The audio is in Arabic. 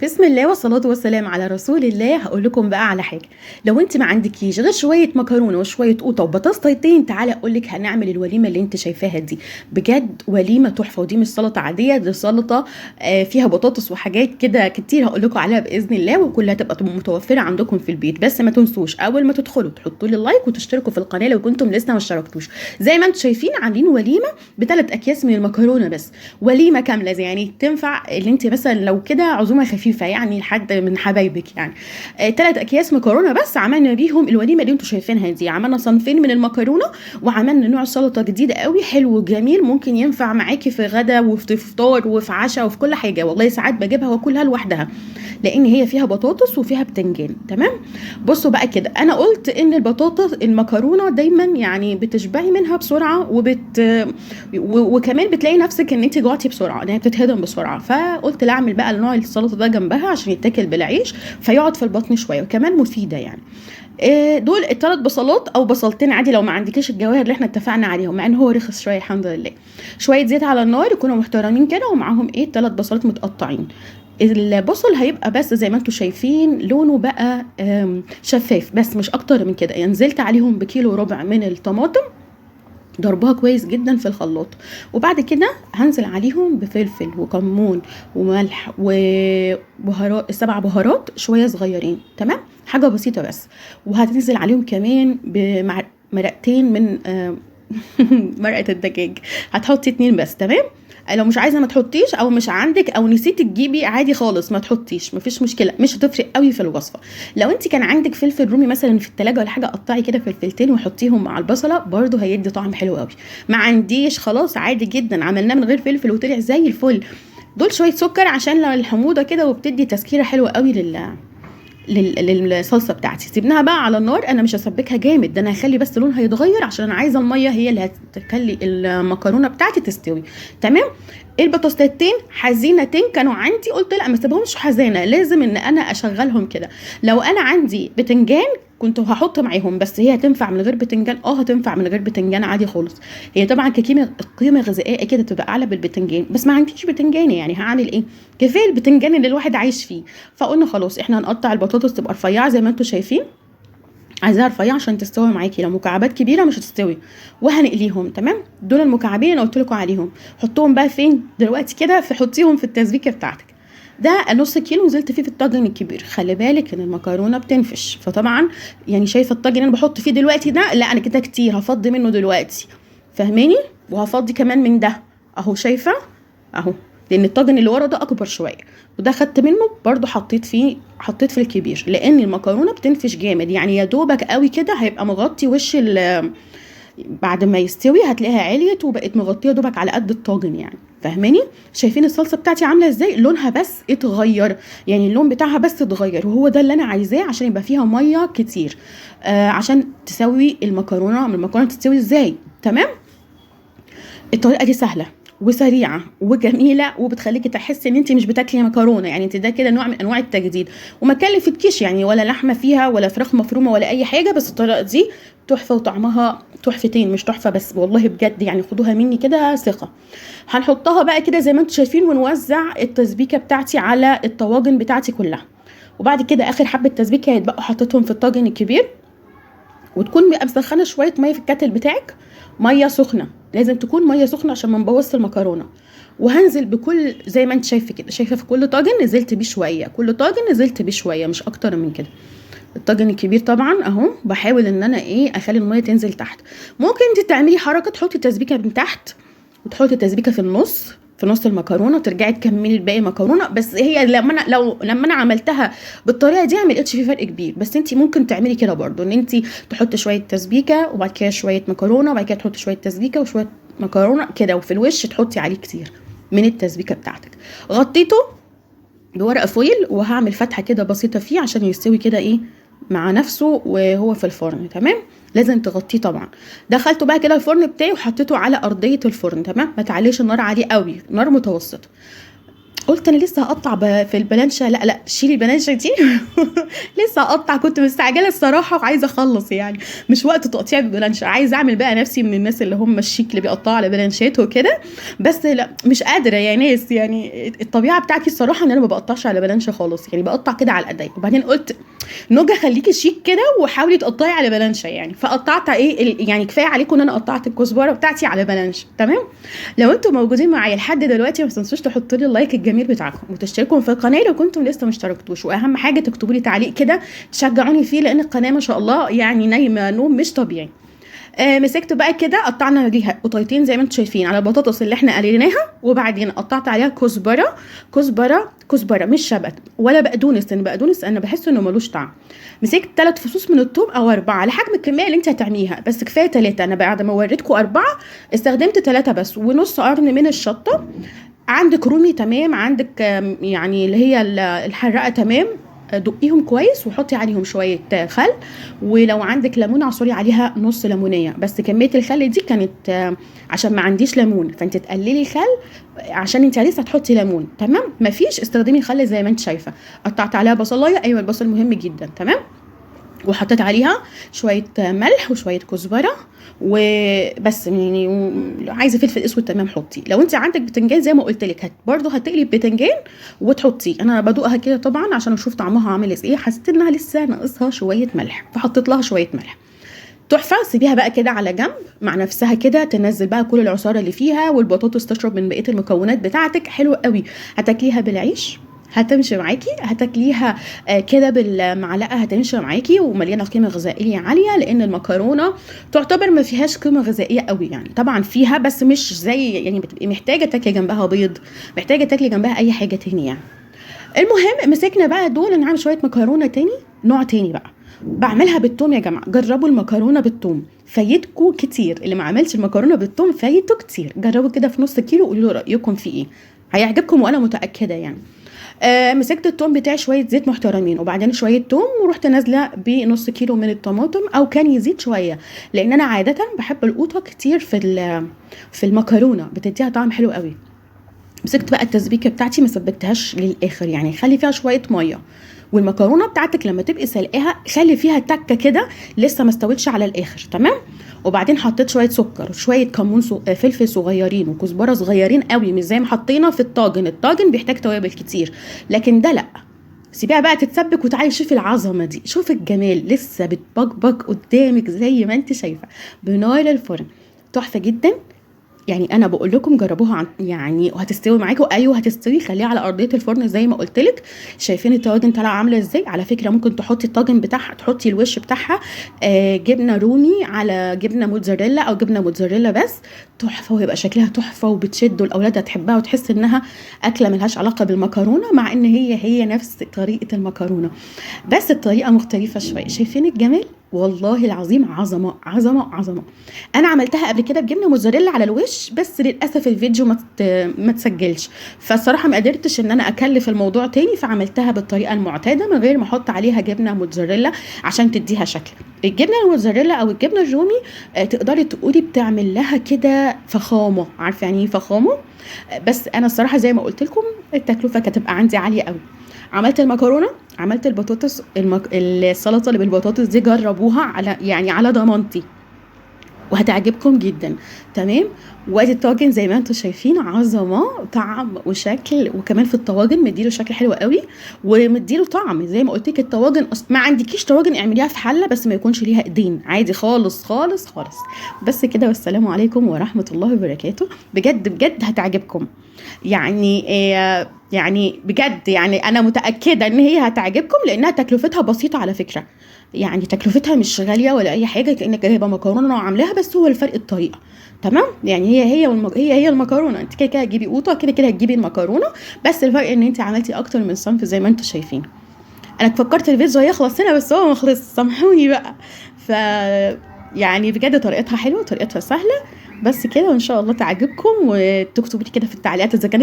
بسم الله والصلاة والسلام على رسول الله. هقول لكم بقى على حاجة. لو انت ما عندكيش غير شوية مكرونة وشوية قوطة وبطاطستين، تعالى اقول لك هنعمل الوليمة اللي انت شايفاها دي. بجد وليمة تحفة، ودي مش سلطة عادية، دي سلطة فيها بطاطس وحاجات كده كتير هقول لكم عليها بإذن الله، وكلها تبقى متوفرة عندكم في البيت. بس ما تنسوش اول ما تدخلوا تحطوا لي اللايك وتشتركوا في القناة لو كنتم لسه ما اشتركتوش. زي ما انتم شايفين عاملين وليمة ب3 اكياس من المكرونة بس، وليمة كاملة زي يعني تنفع اللي انت مثلا لو كده عزومة خفيفة يعني لحد من حبايبك يعني. 3 اكياس مكرونه بس عملنا بيهم الوليمه اللي انتم شايفينها دي. عملنا صنفين من المكرونه، وعملنا نوع سلطه جديد قوي حلو وجميل، ممكن ينفع معاكي في غدا وفي فطار وفي عشاء وفي كل حاجه. والله ساعات بجيبها واكلها لوحدها لان هي فيها بطاطس وفيها بتنجان. تمام. بصوا بقى كده، انا قلت ان البطاطس المكرونه دايما يعني بتشبعي منها بسرعه وكمان بتلاقي نفسك ان انت جوعتي بسرعه، ان هي بتتهضم بسرعه. فقلت لا اعمل بقى النوع السلطه ده جنبها عشان يتاكل بالعيش فيقعد في البطن شويه، وكمان مفيده يعني. دول ال3 بصلات او بصلتين عادي لو ما عندكيش الجواهر اللي احنا اتفقنا عليهم، مع ان هو رخص شويه الحمد لله. شويه زيت على النار يكونوا محترمين كده، ومعاهم 3 بصلات متقطعين. البصل هيبقى بس زي ما انتم شايفين لونه بقى شفاف، بس مش اكتر من كده. يعني نزلت عليهم بكيلو وربع من الطماطم، ضربها كويس جدا في الخلاط، وبعد كده هنزل عليهم بفلفل وكمون وملح وبهارات، 7 بهارات شويه صغيرين. تمام، حاجه بسيطه بس. وهتنزل عليهم كمان بمرقتين من مرقه الدجاج. هتحطي 2 بس. تمام. لو مش عايزه ما تحطيش، او مش عندك، او نسيتي تجيبي، عادي خالص ما تحطيش، مفيش مشكله، مش هتفرق قوي في الوصفه. لو انت كان عندك فلفل رومي مثلا في التلاجة ولا حاجه، قطعي كده فلفلتين وحطيهم مع البصله، برضو هيدي طعم حلو قوي. ما عنديش خلاص عادي جدا، عملناه من غير فلفل وطلع زي الفل. دول شويه سكر عشان الحموضه كده، وبتدي تسكيره حلوه قوي للصلصه بتاعتي. سيبناها بقى على النار، انا مش هسبكها جامد، ده انا هخلي بس لونها يتغير عشان انا عايزه الميه هي اللي هتخلي المكرونه بتاعتي تستوي. تمام. البطاطستين حزينتين كانوا عندي، قلت لا ما اسيبهمش حزانه، لازم ان انا اشغلهم كده. لو انا عندي بتنجان كنت هحط معاهم، بس هي هتنفع من غير بتنجان. هتنفع من غير بتنجان عادي خالص. هي طبعا القيمه الغذائيه كده تبقى اعلى بالبتنجان، بس ما عنديش بتنجان يعني هعمل ايه؟ كفايه البتنجان اللي الواحد عايش فيه. فقلنا خلاص احنا هنقطع البطاطس تبقى رفيعه زي ما انتم شايفين. عايزاها رفيعه عشان تستوي معاكي، لو مكعبات كبيره مش هتستوي. وهنقليهم. تمام. دول المكعبين اللي قلت لكم عليهم. حطوهم بقى فين دلوقتي كده؟ حطيهم في التسبيكه بتاعتك. ده نص كيلو نزلت فيه في الطاجن الكبير. خلي بالك ان المكرونه بتنفش، فطبعا يعني شايفه الطاجن اللي انا بحط فيه دلوقتي ده، لا انا كده كتير هفضي منه دلوقتي، فاهماني؟ وهفضي كمان من ده اهو، شايفه اهو، لان الطاجن اللي ورا ده اكبر شويه، وده خدت منه برضو حطيت في الكبير، لان المكرونه بتنفش جامد يعني. يا دوبك قوي كده هيبقى مغطي وش بعد ما يستوي هتلاقيها عليت وبقت مغطيه دوبك على قد الطاجن يعني، فاهماني؟ شايفين الصلصه بتاعتي عامله ازاي؟ لونها بس اتغير، يعني اللون بتاعها بس اتغير، وهو ده اللي انا عايزاه عشان يبقى فيها ميه كتير. عشان تسوي المكرونه تستوي ازاي. تمام. الطريقه دي سهله وسريعه وجميله، وبتخليكي تحسي ان انت مش بتاكلي مكرونه، يعني انت ده كده نوع من انواع التجديد، وما كلفتكيش يعني، ولا لحمه فيها ولا فراخ مفرومه ولا اي حاجه. بس الطريقه دي تحفه، وطعمها تحفتين مش تحفه بس، والله بجد يعني خدوها مني كده ثقه. هنحطها بقى كده زي ما انتم شايفين، ونوزع التسبيكه بتاعتي على الطواجن بتاعتي كلها. وبعد كده اخر حبه تسبيكه هيتبقوا حطيتهم في الطاجن الكبير، وتكون بقى مسخنه شويه ميه في الكاتل بتاعك، ميه سخنه، لازم تكون ميه سخنه عشان ما نبوظش المكرونه. وهنزل بكل زي ما انت شايفه كده، شايفه في كل طاجن نزلت بيه شويه، كل طاجن نزلت بيه شويه، مش اكتر من كده. الطاجن الكبير طبعا اهو بحاول ان انا اخلي الميه تنزل تحت. ممكن انت تعملي حركه تحطي تسبيكه من تحت، وتحطي تسبيكه في نص المكرونه، وترجعي تكملي الباقي مكرونه. بس هي لما انا عملتها بالطريقه دي ما لقيتش في فرق كبير، بس انت ممكن تعملي كده برضو، ان انت تحطي شويه تسبيكه وبعد كده شويه مكرونه، وبعد كده تحطي شويه تسبيكه وشويه مكرونه كده، وفي الوش تحطي عليه كتير من التسبيكه بتاعتك. غطيته بورقه فويل، وهعمل فتحه كده بسيطه فيه عشان يستوي كده مع نفسه وهو في الفرن. تمام. لازم تغطيه طبعا. دخلته بقى كده الفرن بتاعي وحطيته على ارضيه الفرن. تمام. ما تعليش النار عليه قوي، نار متوسطه. قلت انا لسه هقطع في البلانشه، لا شيلي البلانشه دي. لسه هقطع، كنت مستعجله الصراحه وعايزه اخلص يعني، مش وقت تقطيع البلانشه، عايزه اعمل بقى نفسي من الناس اللي هم الشيك اللي بيقطعوا على بلانشات وكده، بس لا مش قادره يا ناس، يعني الطبيعه بتاعتي الصراحه ان انا ما بقطعش على بلانشه خالص، يعني بقطع كده على الايدين. وبعدين قلت نوجه خليكي شيك كده وحاولي تقطعي على بلانشه يعني، فقطعت يعني كفايه عليكم ان انا قطعت الكزبره بتاعتي على بلانشه. تمام. لو انتم موجودين معايا لحد دلوقتي ما تنسوش تحطوا لي اللايك الجميل بتاعكم وتشتركوا في القناه لو كنتم لسه ما اشتركتوش، واهم حاجه تكتبوا لي تعليق كده تشجعوني فيه، لان القناه ما شاء الله يعني نايمه نوم مش طبيعي. مسكت بقى كده قطعنا ليها قطيتين زي ما انتم شايفين على البطاطس اللي احنا قليناها، وبعدين قطعت عليها كزبره مش شبت ولا بقدونس، لان بقدونس انا بحس انه ملوش طعم. مسكت 3 فصوص من الثوم او 4 على حجم الكميه اللي انت هتعمليها، بس كفايه 3، انا بعد ما وريتكم 4 استخدمت 3 بس، ونص قرن من الشطه. عندك رومي تمام، عندك يعني اللي هي الحراقه تمام، دقيهم كويس وحطي عليهم شويه خل، ولو عندك ليمونه عصري عليها نص ليمونيه، بس كميه الخل دي كانت عشان ما عنديش ليمون، فانت تقللي الخل عشان انت لسه هتحطي ليمون. تمام. مفيش، استخدمي خل زي ما انت شايفه. قطعت عليها بصلايه، ايوه البصل مهم جدا. تمام. وحطيت عليها شويه ملح وشويه كزبره وبس، يعني عايزه فلفل اسود تمام حطي. لو انت عندك بتنجان زي ما قلت لك برضه هتقلي بتنجان وتحطيه. انا بدوقها كده طبعا عشان اشوف طعمها عامل ازاي، حسيت انها لسه ناقصها شويه ملح فحطيت لها شويه ملح. تحفه. سيبيها بقى كده على جنب مع نفسها كده، تنزل بقى كل العصاره اللي فيها والبطاطس تشرب من بقيه المكونات بتاعتك، حلو قوي. هتاكليها بالعيش هتمشي معاكي، هتاكليها كده بالمعلقه هتمشي معاكي، ومليانه قيمه غذائيه عاليه، لان المكرونه تعتبر ما فيهاش قيمه غذائيه قوي يعني، طبعا فيها بس مش زي يعني بتبقي محتاجه تاكلي جنبها بيض، محتاجه تاكلي جنبها اي حاجه تاني يعني. المهم مسكنا بقى دول نعمل شويه مكرونه تاني، نوع تاني بقى بعملها بالثوم. يا جماعه جربوا المكرونه بالثوم، فايتكم كتير. اللي ما عملش المكرونه بالثوم فايته كتير، جربوا كده في نص كيلو وقولوا لي رايكم في ايه، هيعجبكم وانا متاكده يعني. مسكت الثوم بتاعي شويه زيت محترمين، وبعدين شويه ثوم، ورحت نازله بنص كيلو من الطماطم، او كان يزيد شويه لان انا عاده بحب القوطه كتير في المكرونه، بتديها طعم حلو قوي. مسكت بقى التسبيكه بتاعتي، ما سبكتهاش للاخر يعني، خلي فيها شويه ميه، والمكرونه بتاعتك لما تبقي سلقاها خلي فيها تكه كده لسه ما استوتش على الاخر. تمام. وبعدين حطيت شويه سكر وشويه كمون فلفل صغيرين وكزبره صغيرين قوي، مش زي ما حطينا في الطاجن، الطاجن بيحتاج توابل كتير لكن ده لا. سيبيها بقى تتسبك وتعالي شوفي العظمه دي، شوفي الجمال، لسه بتبقبق قدامك زي ما انت شايفه بنار الفرن، تحفه جدا يعني. انا بقول لكم جربوها يعني وهتستوي معاكم. ايوه هتستوي، خليها على ارضيه الفرن زي ما قلت لك. شايفين الطواجن طالعه عامله ازاي؟ على فكره ممكن تحطي الطاجن بتاعها، تحطي الوش بتاعها جبنه رومي على جبنه موتزاريلا او جبنه موتزاريلا بس، تحفه، وهيبقى شكلها تحفه وبتشد، والاولاد هتحبها وتحس انها اكله ملهاش علاقه بالمكرونه، مع ان هي نفس طريقه المكرونه بس الطريقه مختلفه شويه. شايفين الجمال؟ والله العظيم عظمه عظمه عظمه. انا عملتها قبل كده بجبنه موتزاريلا على الوش، بس للاسف الفيديو ما تسجلش، فالصراحه ما قدرتش ان انا اكلف الموضوع تاني، فعملتها بالطريقه المعتاده من غير ما احط عليها جبنه موتزاريلا عشان تديها شكل. الجبنه الموتزاريلا او الجبنه الرومي تقدري تقولي بتعمل لها كده فخامه، عارفه يعني ايه فخامه؟ بس انا الصراحه زي ما قلت لكم التكلفه كانت تبقى عندي عاليه قوي. عملت المكرونه، عملت البطاطس، السلطه اللي بالبطاطس دي جربوها على ضمانتي وهتعجبكم جدا. تمام. وادي الطاجن زي ما انتم شايفين، عظمه طعم وشكل، وكمان في الطواجن مديله شكل حلو قوي ومديله طعم زي ما قلت لك. الطواجن ما عندكيش طواجن اعمليها في حله بس ما يكونش ليها ايدين، عادي خالص خالص خالص. بس كده، والسلام عليكم ورحمه الله وبركاته. بجد بجد هتعجبكم يعني بجد يعني انا متاكده ان هي هتعجبكم، لانها تكلفتها بسيطه على فكره، يعني تكلفتها مش غاليه ولا اي حاجه، كانك جايبه مكرونه وعاملاها، بس هو الفرق الطريقه. تمام. يعني هي المكرونه، انت كده كده هتجيبي قوطه، كده كده هتجيبي المكرونه، بس الفرق ان انت عملتي اكتر من صنف زي ما انتم شايفين. انا فكرت الفيديو هيخلص هنا بس هو ما خلص، سامحوني بقى. ف يعني بجد طريقتها حلوه، طريقتها سهله، بس كده وان شاء الله تعجبكم، وتكتبوا لي كده في التعليقات اذا كانت